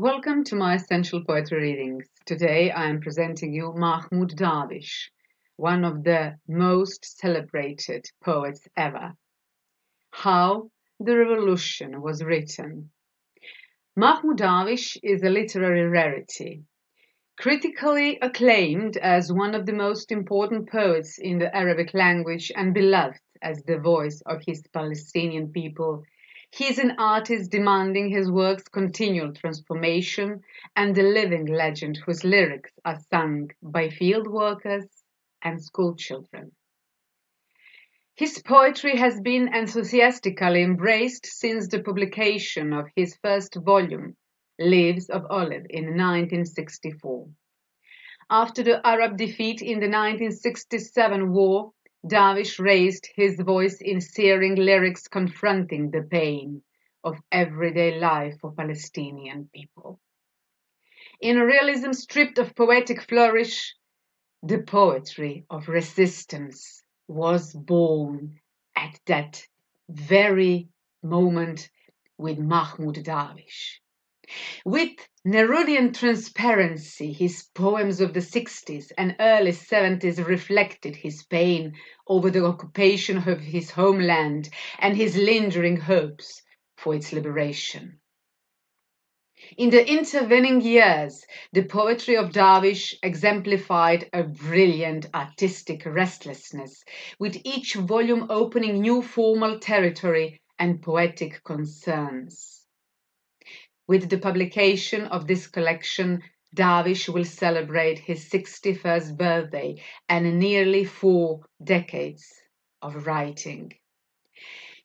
Welcome to my Essential Poetry Readings. Today I am presenting you Mahmoud Darwish, one of the most celebrated poets ever. How the Revolution was written. Mahmoud Darwish is a literary rarity, critically acclaimed as one of the most important poets in the Arabic language and beloved as the voice of his Palestinian people. He is an artist demanding his work's continual transformation and a living legend whose lyrics are sung by field workers and school children. His poetry has been enthusiastically embraced since the publication of his first volume, Leaves of Olive, in 1964. After the Arab defeat in the 1967 war, Darwish raised his voice in searing lyrics confronting the pain of everyday life for Palestinian people. In a realism stripped of poetic flourish, the poetry of resistance was born at that very moment with Mahmoud Darwish. With Nerudian transparency, his poems of the 60s and early 70s reflected his pain over the occupation of his homeland and his lingering hopes for its liberation. In the intervening years, the poetry of Darwish exemplified a brilliant artistic restlessness, with each volume opening new formal territory and poetic concerns. With the publication of this collection, Darwish will celebrate his 61st birthday and nearly 4 decades of writing.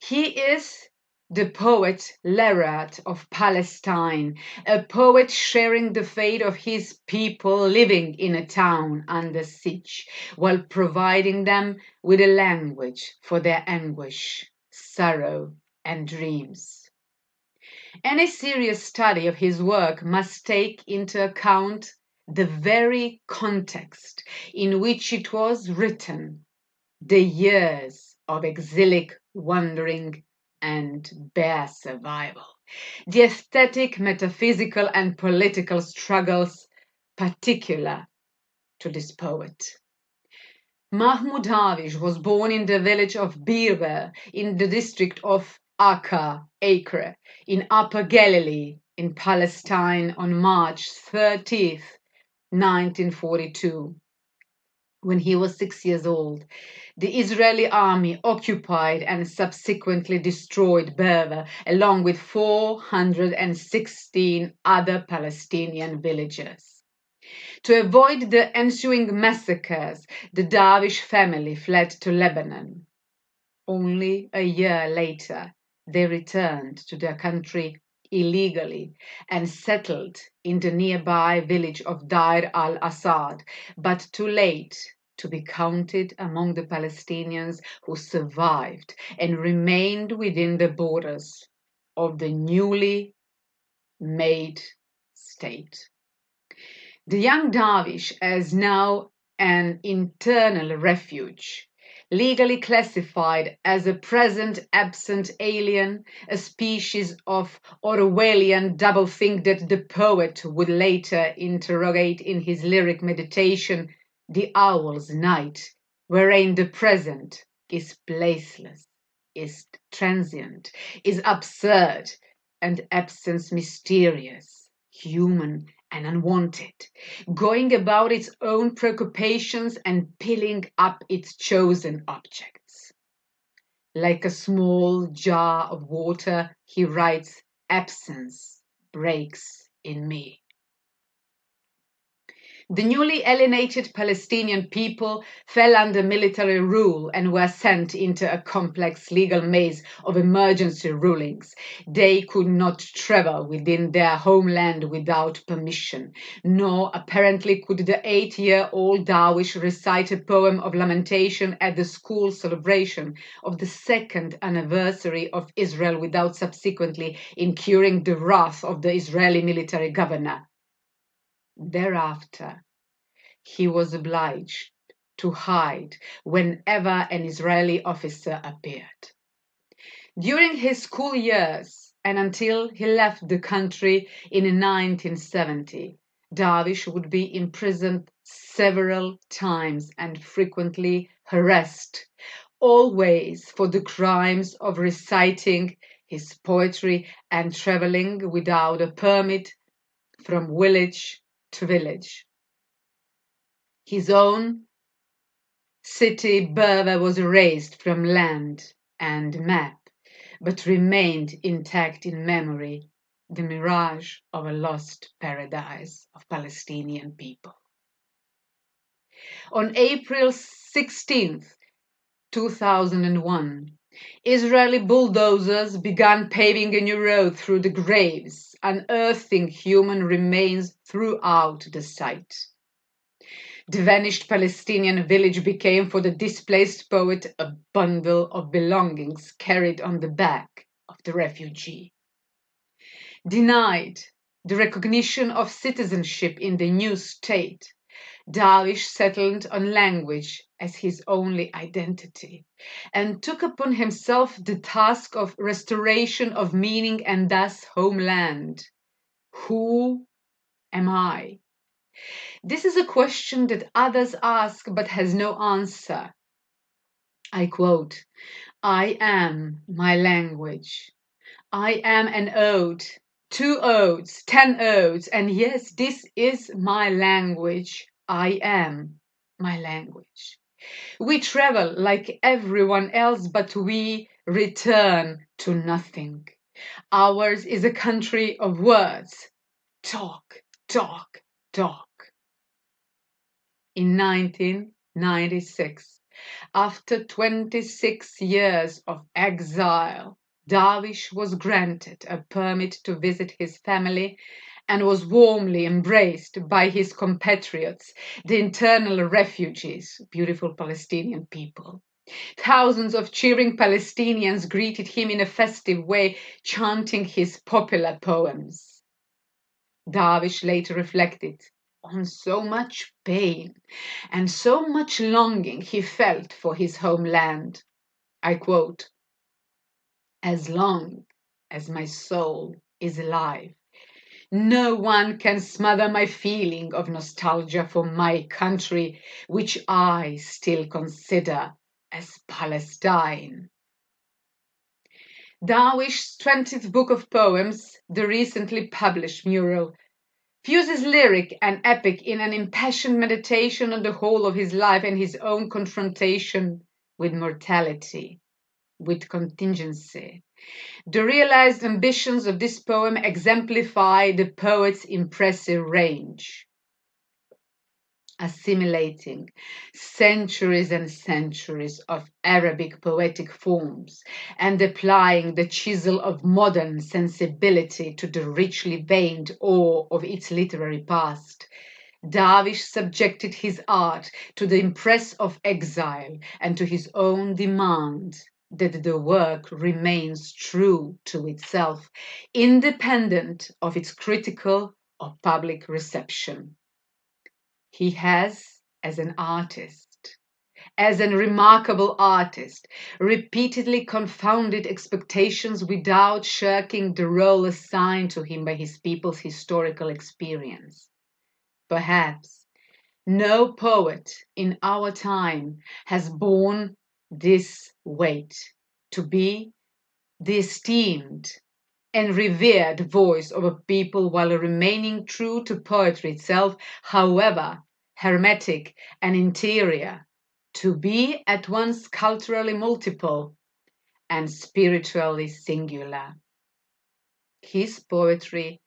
He is the poet laureate of Palestine, a poet sharing the fate of his people living in a town under siege, while providing them with a language for their anguish, sorrow, and dreams. Any serious study of his work must take into account the very context in which it was written, the years of exilic wandering and bare survival, the aesthetic, metaphysical, and political struggles particular to this poet. Mahmoud Darwish was born in the village of Birber in the district of Acre, in Upper Galilee, in Palestine on March 30th, 1942. When he was 6 years old, the Israeli army occupied and subsequently destroyed Berber, along with 416 other Palestinian villages. To avoid the ensuing massacres, the Darwish family fled to Lebanon. Only a year later, they returned to their country illegally and settled in the nearby village of Deir al-Assad, but too late to be counted among the Palestinians who survived and remained within the borders of the newly made state. The young Darwish is now an internal refuge, legally classified as a present absent alien, a species of Orwellian doublethink that the poet would later interrogate in his lyric meditation, The Owl's Night, wherein the present is placeless, is transient, is absurd, and absence mysterious, human, and unwanted, going about its own preoccupations and pilling up its chosen objects. Like a small jar of water, he writes, absence breaks in me. The newly alienated Palestinian people fell under military rule and were sent into a complex legal maze of emergency rulings. They could not travel within their homeland without permission, nor apparently could the 8-year-old Darwish recite a poem of lamentation at the school celebration of the 2nd anniversary of Israel without subsequently incurring the wrath of the Israeli military governor. Thereafter, he was obliged to hide whenever an Israeli officer appeared. During his school years, and until he left the country in 1970, Darwish would be imprisoned several times and frequently harassed, always for the crimes of reciting his poetry and traveling without a permit from village to village. His own city Berber was erased from land and map, but remained intact in memory, the mirage of a lost paradise of Palestinian people. On April 16th, 2001, Israeli bulldozers began paving a new road through the graves, unearthing human remains throughout the site. The vanished Palestinian village became for the displaced poet a bundle of belongings carried on the back of the refugee. Denied the recognition of citizenship in the new state, Darwish settled on language as his only identity and took upon himself the task of restoration of meaning and thus homeland. Who am I? This is a question that others ask but has no answer. I quote, "I am my language. I am an ode, 2 odes, 10 odes, and yes, this is my language. I am my language. We travel like everyone else, but we return to nothing. Ours is a country of words. Talk, talk, talk." In 1996, after 26 years of exile, Darwish was granted a permit to visit his family and was warmly embraced by his compatriots, the internal refugees, beautiful Palestinian people. Thousands of cheering Palestinians greeted him in a festive way, chanting his popular poems. Darwish later reflected on so much pain and so much longing he felt for his homeland. I quote, "As long as my soul is alive, no one can smother my feeling of nostalgia for my country, which I still consider as Palestine." Darwish's 20th book of poems, the recently published mural, fuses lyric and epic in an impassioned meditation on the whole of his life and his own confrontation with mortality, with contingency. The realized ambitions of this poem exemplify the poet's impressive range, assimilating centuries and centuries of Arabic poetic forms and applying the chisel of modern sensibility to the richly veined ore of its literary past. Darwish subjected his art to the impress of exile and to his own demand that the work remains true to itself, independent of its critical or public reception. He has, as an artist, as a remarkable artist, repeatedly confounded expectations without shirking the role assigned to him by his people's historical experience. Perhaps no poet in our time has borne this weight, to be the esteemed and revered voice of a people while remaining true to poetry itself, however hermetic and interior, to be at once culturally multiple and spiritually singular. His poetry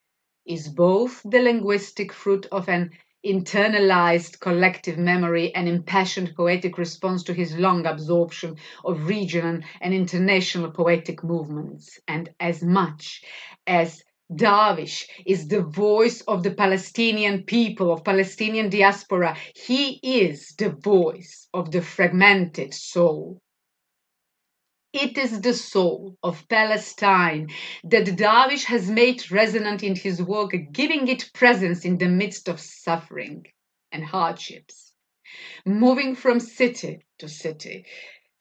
is both the linguistic fruit of an internalized collective memory and impassioned poetic response to his long absorption of regional and international poetic movements, and as much as Darwish is the voice of the Palestinian people, of Palestinian diaspora, he is the voice of the fragmented soul. It is the soul of Palestine that Darwish has made resonant in his work, giving it presence in the midst of suffering and hardships. Moving from city to city,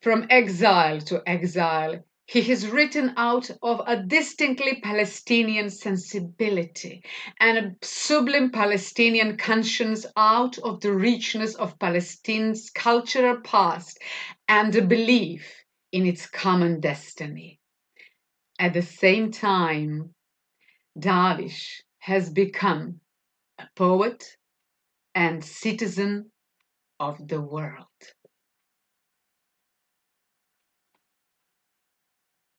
from exile to exile, He has written out of a distinctly Palestinian sensibility and a sublime Palestinian conscience out of the richness of Palestine's cultural past and a belief in its common destiny. At the same time, Darwish has become a poet and citizen of the world.